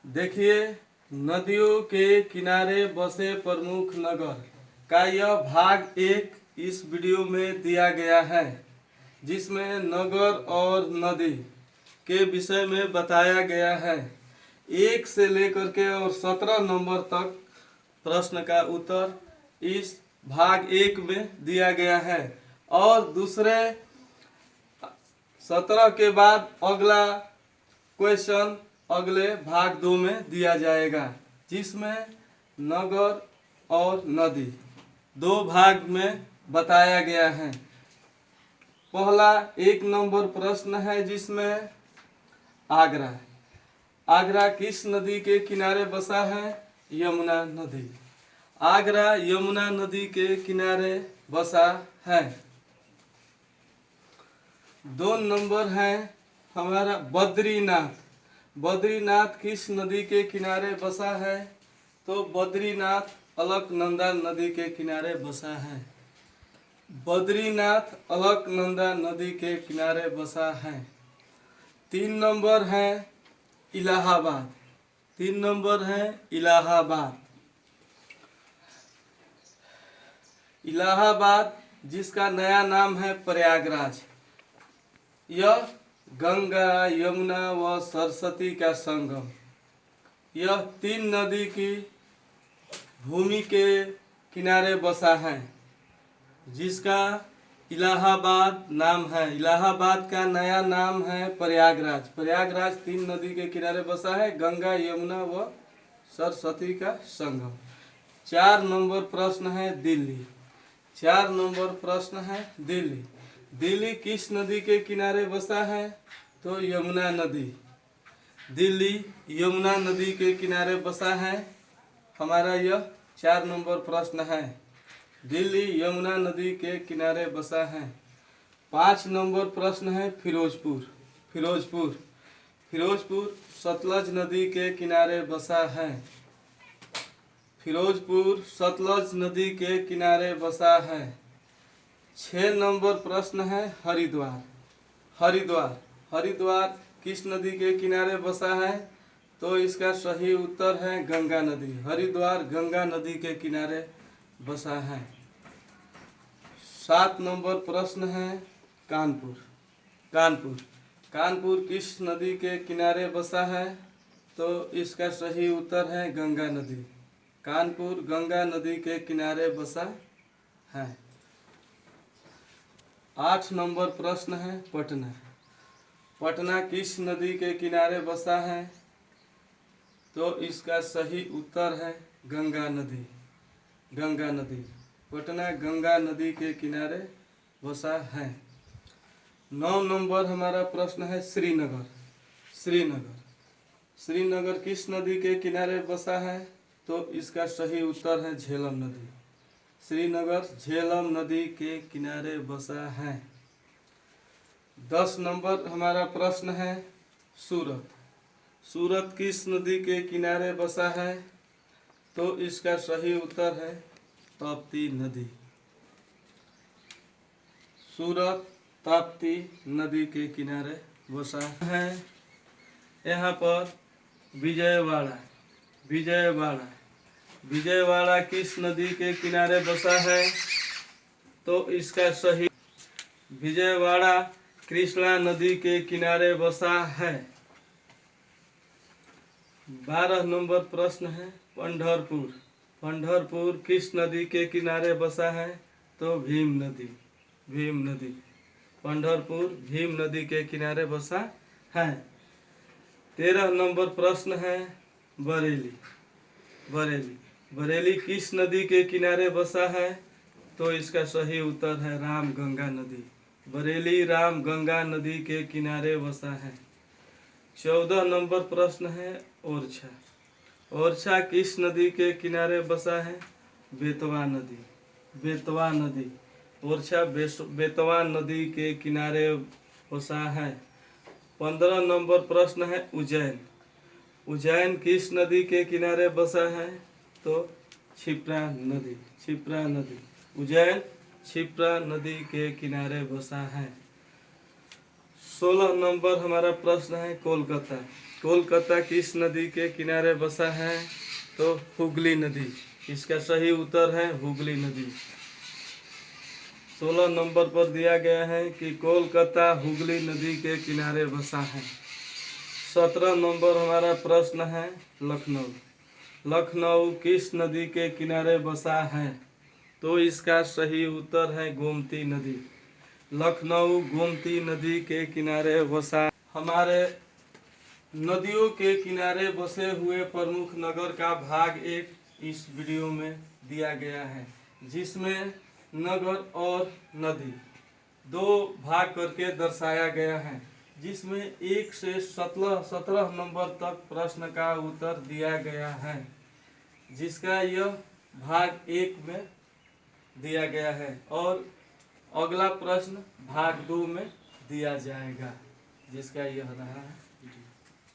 देखिए, नदियों के किनारे बसे प्रमुख नगर का यह भाग एक इस वीडियो में दिया गया है, जिसमें नगर और नदी के विषय में बताया गया है। 1 से लेकर के और 17 नंबर तक प्रश्न का उत्तर इस भाग एक में दिया गया है और दूसरे 17 के बाद अगला क्वेश्चन अगले भाग 2 में दिया जाएगा, जिसमें नगर और नदी 2 भाग में बताया गया है। पहला 1 नंबर प्रश्न है, जिसमें आगरा किस नदी के किनारे बसा है? यमुना नदी। आगरा यमुना नदी के किनारे बसा है। 2 नंबर है हमारा बद्रीनाथ किस नदी के किनारे बसा है? तो बद्रीनाथ अलकनंदा नदी के किनारे बसा है। बद्रीनाथ अलकनंदा नदी के किनारे बसा है। 3 नंबर है इलाहाबाद। 3 नंबर है इलाहाबाद। इलाहाबाद जिसका नया नाम है प्रयागराज, यह गंगा, यमुना व सरस्वती का संगम, यह 3 नदी की भूमि के किनारे बसा है, जिसका इलाहाबाद नाम है। इलाहाबाद का नया नाम है प्रयागराज। प्रयागराज 3 नदी के किनारे बसा है, गंगा, यमुना व सरस्वती का संगम। 4 नंबर प्रश्न है दिल्ली। 4 नंबर प्रश्न है दिल्ली। दिल्ली किस नदी के किनारे बसा है? तो यमुना नदी। दिल्ली यमुना नदी के किनारे बसा है। हमारा यह 4 नंबर प्रश्न है। दिल्ली यमुना नदी के किनारे बसा है। 5 नंबर प्रश्न है फिरोजपुर सतलज नदी के किनारे बसा है। फिरोजपुर सतलज नदी के किनारे बसा है। 6 नंबर प्रश्न है हरिद्वार किस नदी के किनारे बसा है? तो इसका सही उत्तर है गंगा नदी। हरिद्वार गंगा नदी के किनारे बसा है। 7 नंबर प्रश्न है कानपुर किस नदी के किनारे बसा है? तो इसका सही उत्तर है गंगा नदी। कानपुर गंगा नदी के किनारे बसा है। 8 नंबर प्रश्न है पटना किस नदी के किनारे बसा है? तो इसका सही उत्तर है गंगा नदी। पटना गंगा नदी के किनारे बसा है। 9 नंबर हमारा प्रश्न है श्रीनगर किस नदी के किनारे बसा है? तो इसका सही उत्तर है झेलम नदी। श्रीनगर झेलम नदी के किनारे बसा है। 10 नंबर हमारा प्रश्न है सूरत किस नदी के किनारे बसा है? तो इसका सही उत्तर है ताप्ती नदी। सूरत ताप्ती नदी के किनारे बसा है। यहाँ पर विजयवाड़ा किस नदी के किनारे बसा है? तो इसका सही विजयवाड़ा कृष्णा नदी के किनारे बसा है। 12 नंबर प्रश्न है पंढरपुर किस नदी के किनारे बसा है? तो भीम नदी। पंढरपुर भीम नदी के किनारे बसा है। 13 नंबर प्रश्न है बरेली किस नदी के किनारे बसा है? तो इसका सही उत्तर है रामगंगा नदी। बरेली रामगंगा नदी के किनारे बसा है। 14 नंबर प्रश्न है ओरछा किस नदी के किनारे बसा है? बेतवा नदी। ओरछा बेतवा नदी के किनारे बसा है। 15 नंबर प्रश्न है उज्जैन किस नदी के किनारे बसा है? तो क्षिप्रा नदी। उज्जैन क्षिप्रा नदी के किनारे बसा है। 16 नंबर हमारा प्रश्न है कोलकाता किस नदी के किनारे बसा है? तो हुगली नदी। इसका सही उत्तर है हुगली नदी। 16 नंबर पर दिया गया है कि कोलकाता हुगली नदी के किनारे बसा है। 17 नंबर हमारा प्रश्न है लखनऊ। लखनऊ किस नदी के किनारे बसा है? तो इसका सही उत्तर है गोमती नदी। लखनऊ गोमती नदी के किनारे बसा। हमारे नदियों के किनारे बसे हुए प्रमुख नगर का भाग 1 इस वीडियो में दिया गया है, जिसमें नगर और नदी दो भाग करके दर्शाया गया है, जिसमें 1 से 17 नंबर तक प्रश्न का उत्तर दिया गया है, जिसका यह भाग 1 में दिया गया है और अगला प्रश्न भाग 2 में दिया जाएगा, जिसका यह रहा है।